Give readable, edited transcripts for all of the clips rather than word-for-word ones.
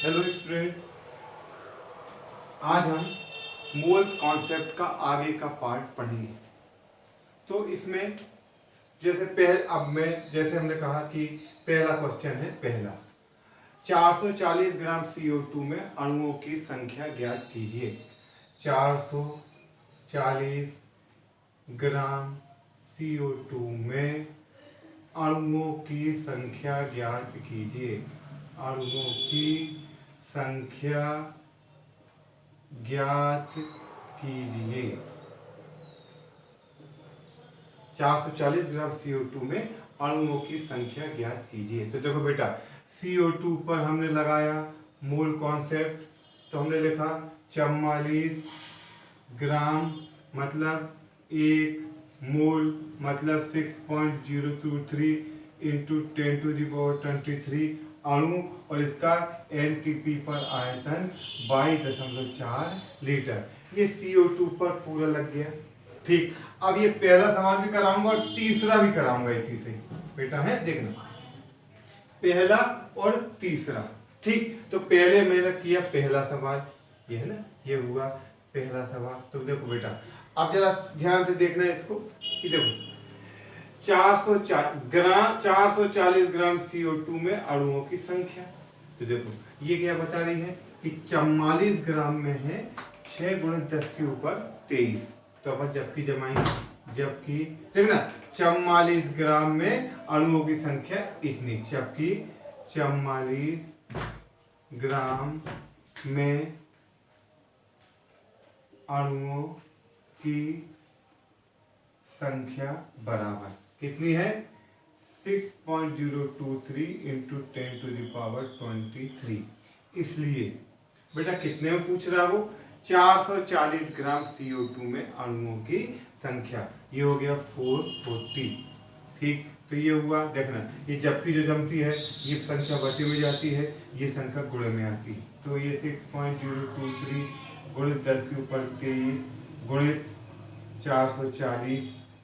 Hello student, आज हम mole concept का आगे का पार्ट पढ़ेंगे। तो इसमें जैसे हमने कहा कि पहला क्वेश्चन है। पहला 440 ग्राम CO2 में अणुओं की संख्या ज्ञात कीजिए। 440 ग्राम CO2 में अणुओं की संख्या ज्ञात कीजिए। अणुओं की संख्या ज्ञात कीजिए। 440 ग्राम CO2 में अणुओं की संख्या ज्ञात कीजिए। तो देखो बेटा, CO2 पर हमने लगाया मोल कॉन्सेप्ट, तो हमने लिखा 44 ग्राम मतलब 1 मोल मतलब 6.023 इंटू 10⁻23 अणु, और इसका NTP पर आयतन 22.4 लीटर। ये CO2 पर पूरा लग गया। ठीक, अब ये पहला सवाल भी कराऊंगा और तीसरा भी कराऊंगा इसी से बेटा, है देखना, पहला और तीसरा। ठीक, तो पहले मैंने किया पहला सवाल, ये है ना, ये हुआ पहला सवाल। तो देखो बेटा, अब जरा ध्यान से देखना इसको कि देखो 440 ग्राम CO2 में अणुओं की संख्या। तो देखो ये क्या बता रही है कि 44 ग्राम में है 6 × 10⁻23। तो अपन जबकि जमाएंगे, जबकि देखना 44 ग्राम में अणुओं की संख्या इतनी, जबकि 44 ग्राम में अणुओं की संख्या बराबर कितनी है? 6.023 इंटू 10⁻23। इसलिए बेटा कितने में पूछ रहा वो? 440 ग्राम CO2 में अणुओं की संख्या। ये हो गया 440। ठीक, तो ये हुआ, देखना ये जबकि जो जमती है ये संख्या बटे में जाती है, ये संख्या गुणे में आती है। तो ये 6.023 गुणित 10⁻23 गुणित 440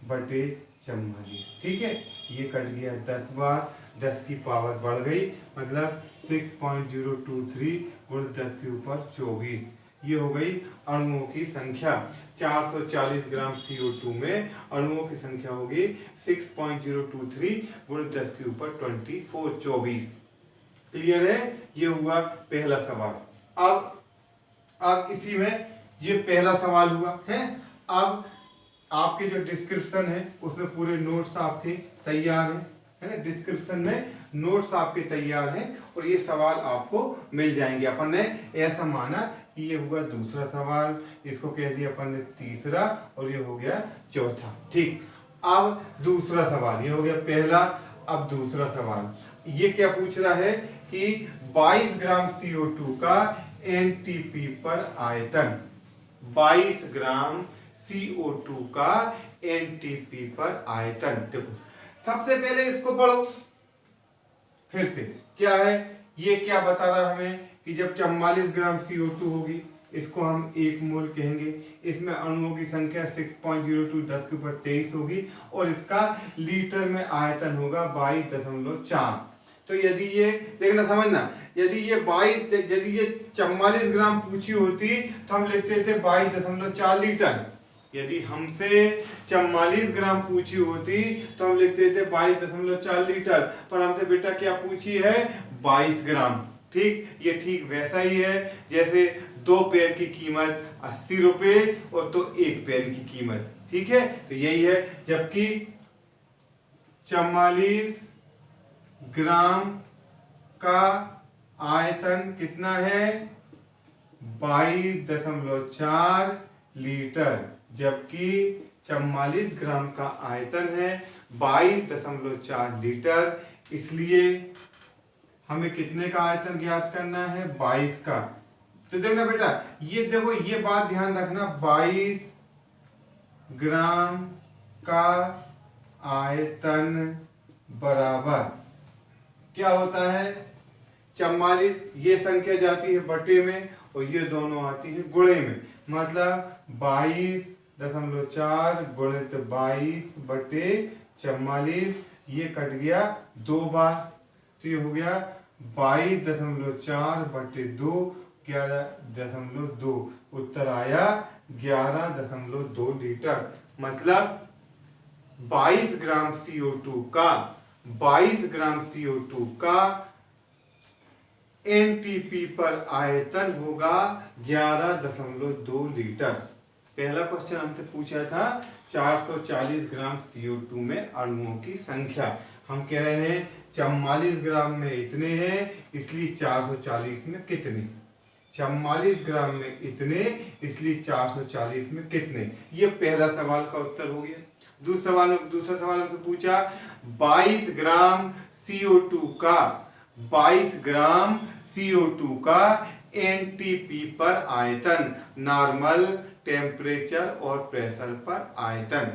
बटे 44। ठीक है, ये कट गया 10 बार, 10 की पावर बढ़ गई, मतलब 6.023 गुणित 10⁻24। ये हो गई अणुओं की संख्या। 440 ग्राम CO2 में अणुओं की संख्या होगी 6.023 गुणित 10⁻24। क्लियर है? ये हुआ पहला सवाल। अब इसी में ये पहला सवाल हुआ है। अब आपके जो डिस्क्रिप्शन है उसमें पूरे नोट्स आपके तैयार हैं, है ना। डिस्क्रिप्शन में नोट्स आपके तैयार हैं और ये सवाल आपको मिल जाएंगे। अपन ने ऐसा माना कि ये हुआ दूसरा सवाल, इसको कह दिया अपन ने तीसरा, और ये हो गया चौथा। ठीक, अब दूसरा सवाल, ये हो गया पहला, अब दूसरा सवाल ये क्या पूछ रहा है कि 22 ग्राम CO2 का NTP पर आयतन। 22 ग्राम CO2 का NTP पर आयतन। देखो सबसे पहले इसको पढ़ो फिर से। क्या है ये, क्या बता रहा है हमें कि जब 44 ग्राम CO2 होगी, इसको हम 1 मोल कहेंगे, इसमें अणुओं की संख्या 6.02 10⁻23 होगी और इसका लीटर में आयतन होगा 22.4। तो यदि ये देखना, समझना, यदि ये 44 ग्राम पूछी होती तो हम लिखते थे 22.4 लीटर। यदि हमसे 44 ग्राम पूछी होती तो हम लिखते थे 22.4 लीटर, पर हमसे बेटा क्या पूछी है? 22 ग्राम। ठीक, ये ठीक वैसा ही है जैसे 2 पेन की कीमत 80 रुपए और तो 1 पेन की कीमत। ठीक है, तो यही है। जबकि 44 ग्राम का आयतन कितना है? 22.4 लीटर। जबकि 44 ग्राम का आयतन है 22.4 लीटर। इसलिए हमें कितने का आयतन ज्ञात करना है? 22 का। तो देखना बेटा, ये देखो, ये बात ध्यान रखना, 22 ग्राम का आयतन बराबर क्या होता है? 44, ये संख्या जाती है बटे में और ये दोनों आती है गुणे में, मतलब 22.4 गुणित 22 बटे 44। ये कट गया 2 बार, तो ये हो गया 22.4 बटे 2, 11.2, उत्तर आया 11.2 लीटर। मतलब 22 ग्राम CO2 का 22 ग्राम CO2 का एनटीपी पर आयतन होगा 11.2 लीटर। पहला क्वेश्चन हमसे पूछा था 440 ग्राम CO2 में अणुओं की संख्या। हम कह रहे हैं 44 ग्राम में इतने हैं, इसलिए 440 में कितने। 44 ग्राम में इतने, इसलिए 440 में कितने। ये पहला सवाल का उत्तर हो गया। दूसरा सवाल हमसे पूछा 22 ग्राम CO2 का 22 ग्राम CO2 का एनटीपी पर आयतन, नॉर्मल टेम्परेचर और प्रेशर पर आयतन।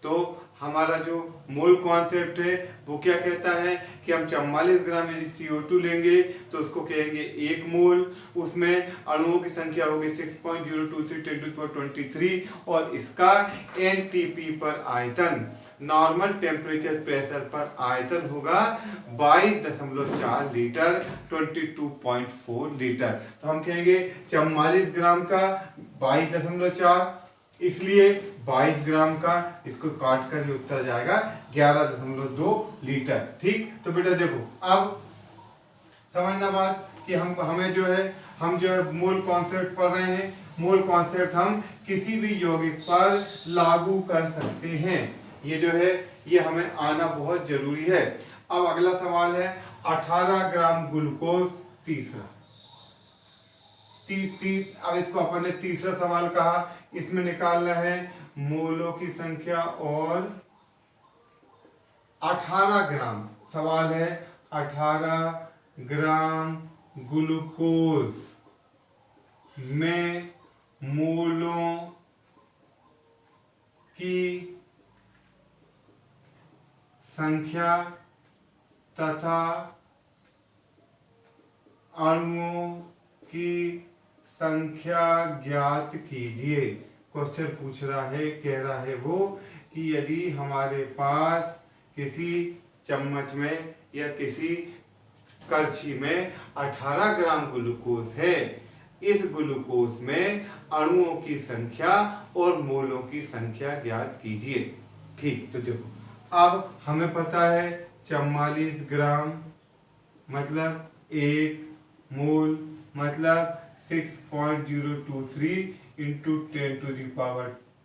तो हमारा जो मोल कॉन्सेप्ट है वो क्या कहता है कि हम 44 ग्राम यदि CO2 लेंगे तो उसको कहेंगे 1 मोल, उसमें अणुओं की संख्या होगी 6.023 × 10⁻23 और इसका एनटीपी पर आयतन, नॉर्मल टेम्परेचर प्रेशर पर आयतन होगा 22.4 लीटर, 22.4 लीटर। तो हम कहेंगे 44 ग्राम का 22.4, इसलिए 22 ग्राम का इसको काट कर ये उत्तर जाएगा 11.2 लीटर। ठीक, तो बेटा देखो अब समझना बात कि हमें जो है हम जो है मोल कॉन्सेप्ट पढ़ रहे हैं। मोल कॉन्सेप्ट हम किसी भी यौगिक पर लागू कर सकते हैं। ये जो है ये हमें आना बहुत जरूरी है। अब अगला सवाल है 18 ग्राम ग्लूकोज, तीसरा अब इसको अपन ने तीसरा सवाल कहा। इसमें निकालना है मोलों की संख्या और 18 ग्राम, सवाल है 18 ग्राम ग्लूकोज में मोलों की संख्या तथा अणुओं की संख्या ज्ञात कीजिए। क्वेश्चन पूछ रहा है, कह रहा है वो कि यदि हमारे पास किसी चम्मच में या किसी करछी में 18 ग्राम ग्लूकोज है, इस ग्लूकोज में अणुओं की संख्या और मोलों की संख्या ज्ञात कीजिए। ठीक, तो देखो अब हमें पता है 44 ग्राम मतलब 1 मोल मतलब 6.023 ×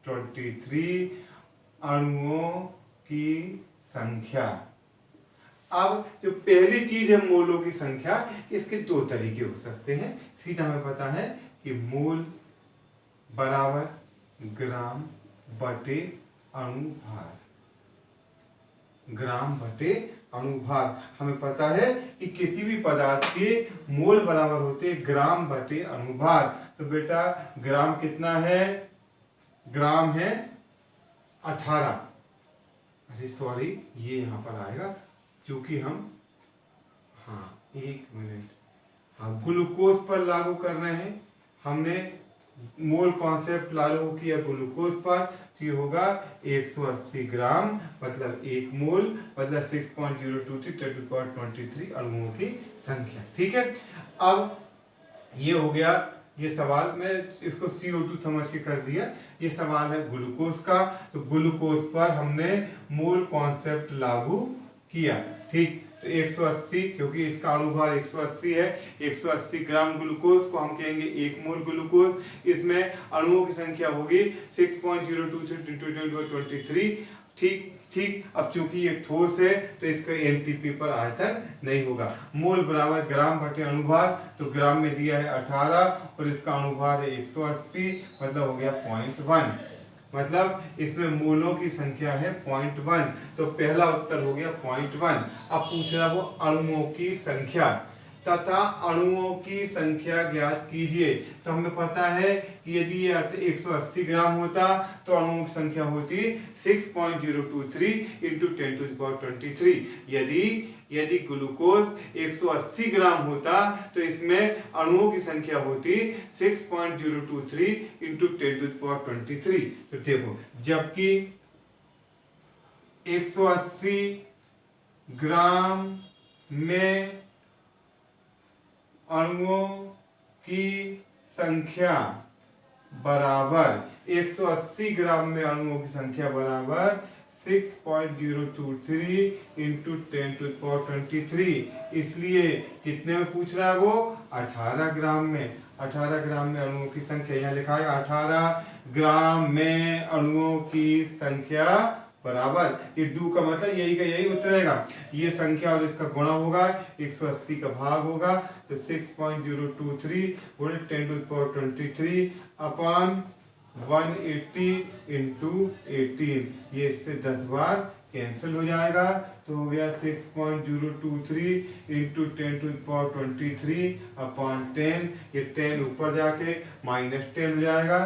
10⁻23 अणुओं की संख्या। अब जो पहली चीज है मोलों की संख्या, इसके दो तरीके हो सकते हैं। सीधा हमें पता है कि मोल बराबर ग्राम बटे अणुभार, ग्राम बटे अणुभार। हमें पता है कि किसी भी पदार्थ के मोल बराबर होते हैं ग्राम बटे अणुभार। तो बेटा ग्राम कितना है, ग्राम है 18, अरे सॉरी ये यहाँ पर आएगा क्योंकि हम एक मिनट ग्लूकोज पर लागू कर रहे हैं। हमने मोल कॉन्सेप्ट लागू किया ग्लूकोज पर, तो ये होगा 180 ग्राम मतलब 1 मोल मतलब 6.023 × 10⁻23 अणुओं की संख्या। ठीक है, अब ये हो गया ये सवाल, मैं इसको CO2 समझ के कर दिया। ये सवाल है ग्लूकोज का, तो ग्लूकोज पर हमने मोल कॉन्सेप्ट लागू किया। ठीक, तो 180 क्योंकि इसका अणुभार 180 है, 180 ग्राम ग्लूकोज को हम कहेंगे 1 मोल ग्लूकोज। इसमें अणुओं की संख्या होगी 6.023 × 10⁻23। ठीक, अब चूंकि ये ठोस है तो इसका एनटीपी पर आयतन नहीं होगा। मोल बराबर ग्राम बटे अणुभार, तो ग्राम में दिया है 18 और इसका अणुभार है 180 मतलब हो गया 0.1, मतलब इसमें मोलों की संख्या है 0.1। तो पहला उत्तर हो गया 0.1। अब पूछ रहा वो अणुओं की संख्या तथा अणुओं की संख्या ज्ञात कीजिए। तो हमें पता है कि यदि ये 180 ग्राम होता तो अणुओं की संख्या होती 6.023 × 10⁻23। यदि ग्लूकोज 180 ग्राम होता तो इसमें अणुओं की संख्या होती 6.023 × 10⁻23। तो देखो जबकि 180 ग्राम में अणुओं की संख्या बराबर 180 ग्राम में अणुओं की संख्या बराबर 6.023 इंटू 10⁻23। इसलिए कितने में पूछ रहा है वो? 18 ग्राम में। 18 ग्राम में अणुओं की संख्या, यहाँ लिखा है 18 ग्राम में अणुओं की संख्या बराबर, ये डू का मतलब यही का यही उतरेगा। ये संख्या और इसका गुणा होगा, 180 का भाग होगा, तो 6.023 गुणित 10⁻23 अपॉन 180 इंटू 18। ये इससे 10 बार कैंसिल हो जाएगा, तो हो गया 6.023 इंटू 10⁻23 अपॉन 10। ये 10 ऊपर जाके -10 हो जाएगा,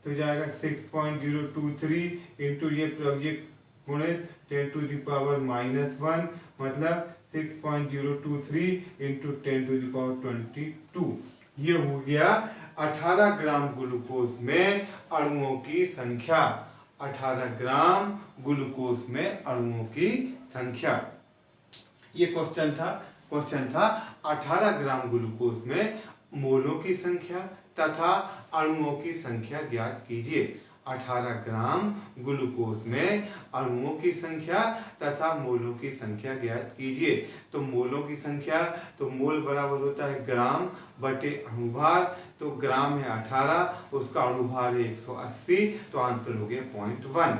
तो जाएगा 6.023 इंटू ये गुणित 10⁻⁻1 मतलब 6.023 इंटू 10⁻22। ये हो गया 18 ग्राम ग्लूकोज में अणुओं की संख्या। 18 ग्राम ग्लूकोज में अणुओं की संख्या। ये क्वेश्चन था 18 ग्राम ग्लूकोज में मोलों की संख्या तथा अणुओं की संख्या ज्ञात कीजिए। 18 ग्राम ग्लूकोज में अणुओं की संख्या तथा मोलों की संख्या ज्ञात कीजिए। तो मोलों की संख्या, तो मोल बराबर होता है ग्राम बटे अणुभार, तो ग्राम है 18, उसका अणुभार है 180, तो आंसर हो गया 0.1।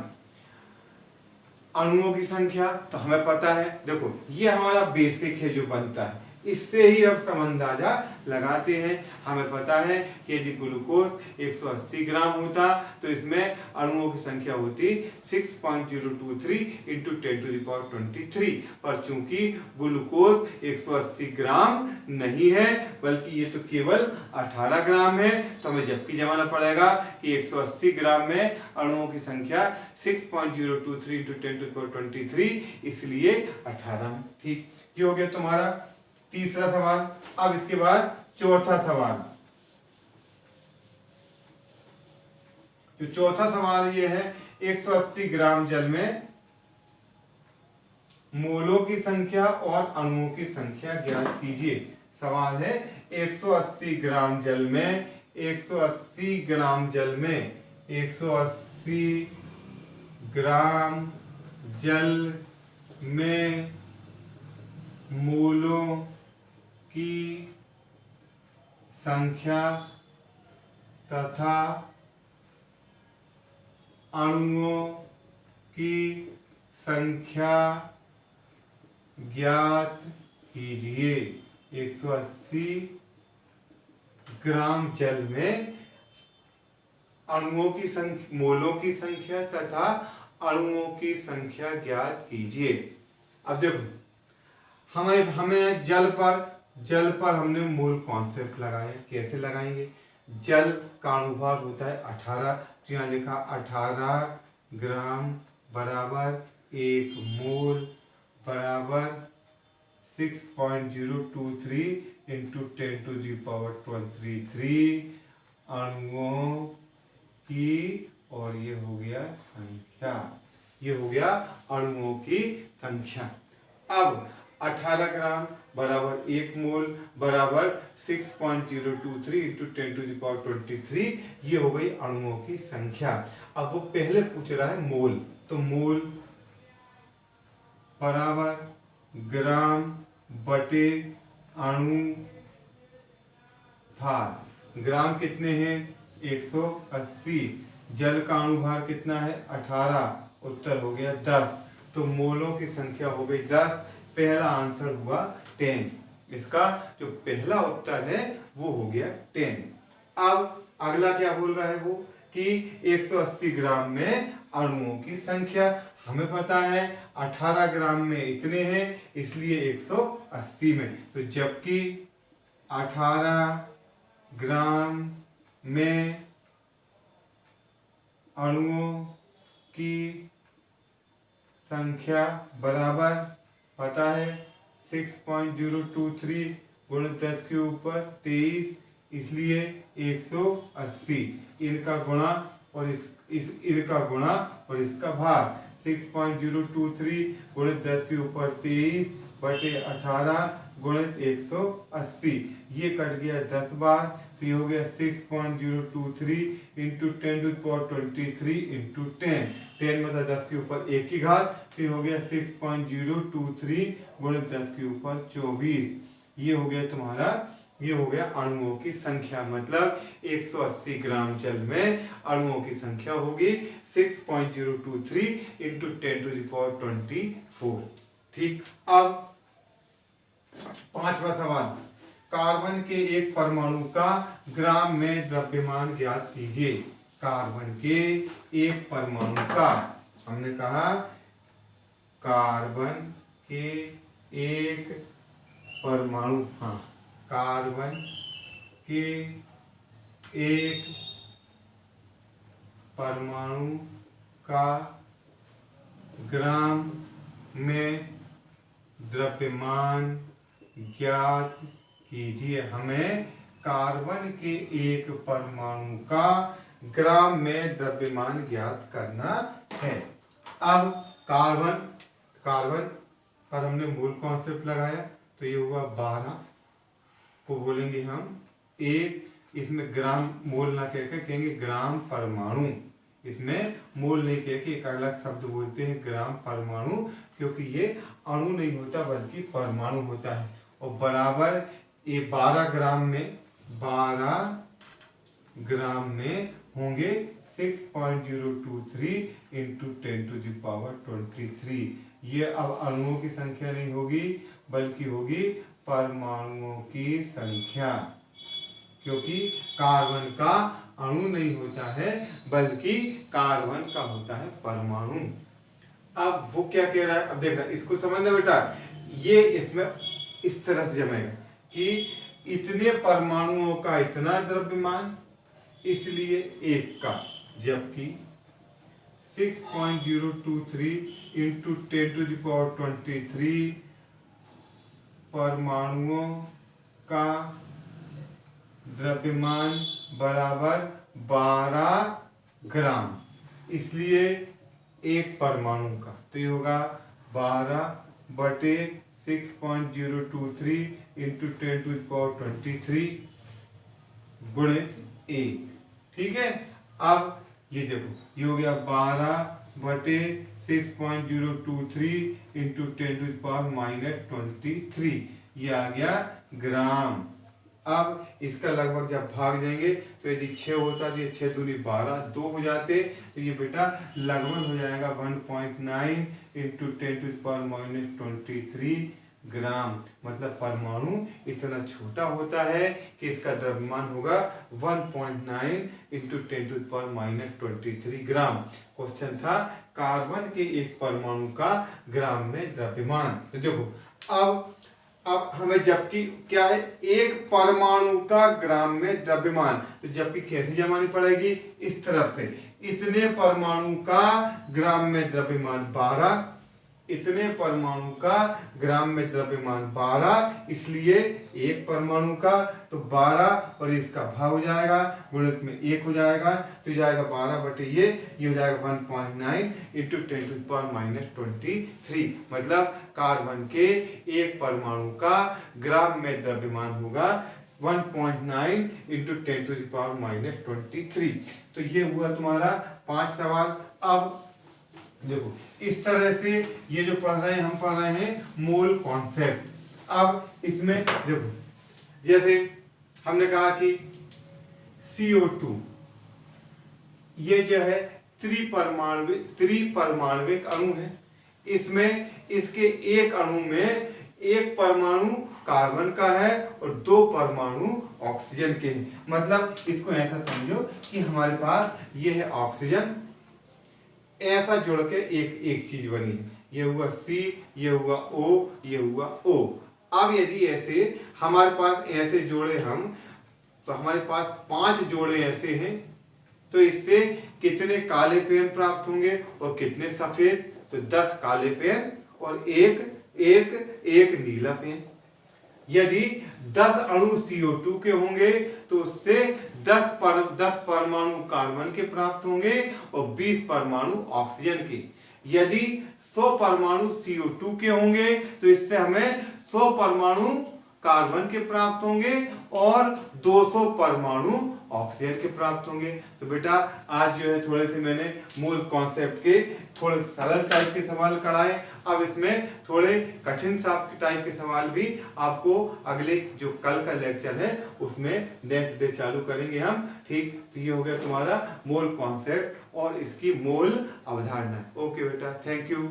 अणुओं की संख्या तो हमें पता है, देखो ये हमारा बेसिक है जो बनता है, इससे ही अब हम अंदाजा लगाते हैं। हमें पता है कि यदि ग्लूकोज 180 ग्राम होता तो इसमें अणुओं की संख्या होती 6.023 इंटू 10⁻23, पर चूंकि ग्लूकोज 180 ग्राम नहीं है बल्कि ये तो केवल 18 ग्राम है, तो हमें जबकि जमाना पड़ेगा कि 180 ग्राम में अणुओं की संख्या 6.023 इंटू 10⁻23, इसलिए 18। ठीक, ये हो गया तुम्हारा तीसरा सवाल। अब इसके बाद चौथा सवाल। जो चौथा सवाल ये है, 180 ग्राम जल में मोलों की संख्या और अणुओं की संख्या ज्ञात कीजिए। सवाल है 180 ग्राम जल में 180 ग्राम जल में 180 ग्राम जल में मोलों की संख्या तथा अणुओं की संख्या ज्ञात कीजिए। 180 ग्राम जल में अणुओं की संख्या, मोलों की संख्या तथा अणुओं की संख्या ज्ञात कीजिए। अब देखो हमें जल पर हमने मूल कॉन्सेप्ट लगाया। कैसे लगाएंगे? जल का अणुभार होता है 18, तो यहाँ लिखा 18 ग्राम बराबर 1 मोल बराबर 6.023 इंटू 10⁻23 अणुओं की, और ये हो गया संख्या, ये हो गया अणुओं की संख्या। अब 18 ग्राम बराबर 1 मोल बराबर 6.023 इंटू 10⁻23, ये हो गई अणुओं की संख्या। अब वो पहले पूछ रहा है मोल, तो मोल बराबर ग्राम बटे अणु भार। ग्राम कितने हैं? 180। जल का अणुभार कितना है? 18। उत्तर हो गया 10, तो मोलों की संख्या हो गई 10। पहला आंसर हुआ 10। इसका जो पहला उत्तर है वो हो गया 10। अब अगला क्या बोल रहा है वो कि 180 ग्राम में अणुओं की संख्या। हमें पता है 18 ग्राम में इतने हैं, इसलिए 180 में, तो जबकि 18 ग्राम में अणुओं की संख्या बराबर पता है 6.023 गुणित 10 के ऊपर 23, इसलिए 180। इनका गुणा और इनका गुणा और इसका भाग 6.023 गुणित 10 के ऊपर 23 बटे 18 गुणित 180, ये कट गया 10 बार, तो ये हो गया 6.023 इंटू 10⁻23 इंटू 10 मतलब 10 के ऊपर 1 की घात, तो ये हो गया 6.023 गुणित 10 के ऊपर 24। ये हो गया तुम्हारा, ये हो गया अणुओं की संख्या, मतलब 180 ग्राम जल में अणुओं की संख्या होगी 6.023 इंटू 10⁻24। ठीक, अब 5वां सवाल, कार्बन के एक परमाणु का ग्राम में द्रव्यमान ज्ञात कीजिए। कार्बन के एक परमाणु का, हमने कहा कार्बन के एक परमाणु, हाँ, कार्बन के एक परमाणु का ग्राम में द्रव्यमान ज्ञात कीजिए। हमें कार्बन के एक परमाणु का ग्राम में द्रव्यमान ज्ञात करना है। अब कार्बन पर हमने मूल कॉन्सेप्ट लगाया, तो ये हुआ 12 को बोलेंगे हम एक, इसमें ग्राम मोल ना कहकर कहेंगे ग्राम परमाणु, इसमें मोल नहीं कह के एक अलग शब्द बोलते हैं ग्राम परमाणु, क्योंकि ये अणु नहीं होता बल्कि परमाणु होता है। और बराबर ये 12 ग्राम में होंगे 6.023 इंटू 10⁻23। ये अब अणुओं की संख्या नहीं होगी बल्कि होगी परमाणुओं की संख्या, क्योंकि कार्बन का अणु नहीं होता है बल्कि कार्बन का होता है परमाणु। अब वो क्या कह रहा है, अब देखना, इसको समझना बेटा, ये इसमें इस तरह से जमेगा कि इतने परमाणुओं का इतना द्रव्यमान, इसलिए एक का, जबकि 6.023 इंटू 10⁻23 परमाणुओं का द्रव्यमान बराबर 12 ग्राम, इसलिए एक परमाणु का, तो ये होगा 12/6.023 इंटू 10⁻23 गुणित 1। ठीक है, अब ये देखो, ये हो गया 12/6.023 इंटू 10⁻23, ये आ गया ग्राम। अब इसका लगभग जब भाग देंगे तो यदि 6 होता तो ये 6 दूनी 12, 2 हो जाते, तो ये बेटा लगभग हो जाएगा 1.9 इंटू 10⁻23 ग्राम। मतलब परमाणु इतना छोटा होता है कि इसका द्रव्यमान होगा 1.9 इंटू 10⁻23 ग्राम। क्वेश्चन था कार्बन के एक परमाणु का ग्राम में द्रव्यमान। तो देखो, अब हमें जबकि क्या है, एक परमाणु का ग्राम में द्रव्यमान, तो जबकि कैसे जमानी पड़ेगी, इस तरफ से, इतने परमाणु का ग्राम में द्रव्यमान 12, इतने परमाणु का ग्राम में द्रव्यमान 12, इसलिए एक परमाणु का, तो 12 और इसका भाग हो जाएगा, गुणित में 1 हो जाएगा, तो जाएगा 12 ये हो जाएगा 1.9 इंटू 10⁻23। मतलब कार्बन के एक परमाणु का ग्राम में द्रव्यमान होगा 1.9 इंटू 10⁻23। तो ये हुआ तुम्हारा 5 सवाल। अब देखो, इस तरह से ये जो पढ़ रहे हैं, हम पढ़ रहे हैं मोल कॉन्सेप्ट। अब इसमें देखो, जैसे हमने कहा कि CO2 ये जो है त्रिपरमाणविक अणु है। इसमें इसके एक अणु में एक परमाणु कार्बन का है और 2 परमाणु ऑक्सीजन के हैं। मतलब इसको ऐसा समझो कि हमारे पास ये है ऑक्सीजन, ऐसा जोड़ के एक चीज बनी है। ये हुआ C, ये हुआ O, ये हुआ O। अब यदि ऐसे हमारे पास ऐसे जोड़े हम, तो हमारे पास 5 जोड़े ऐसे हैं, तो इससे कितने काले पेन प्राप्त होंगे और कितने सफेद, तो 10 काले पेन और एक नीला पेन। यदि 10 अणु CO2 के होंगे तो उससे 10 परमाणु कार्बन के प्राप्त होंगे और 20 परमाणु ऑक्सीजन के। यदि 100 परमाणु CO2 के होंगे तो इससे हमें 100 परमाणु कार्बन के प्राप्त होंगे और 200 परमाणु ऑक्सीजन के प्राप्त होंगे। तो बेटा आज जो है थोड़े से मैंने मूल कॉन्सेप्ट के थोड़े सरल टाइप के सवाल कराए। अब इसमें थोड़े कठिन टाइप के सवाल भी आपको अगले जो कल का लेक्चर है उसमें नेक्स्ट डे चालू करेंगे हम। ठीक, तो ये हो गया तुम्हारा मूल कॉन्सेप्ट और इसकी मूल अवधारणा। ओके बेटा, थैंक यू।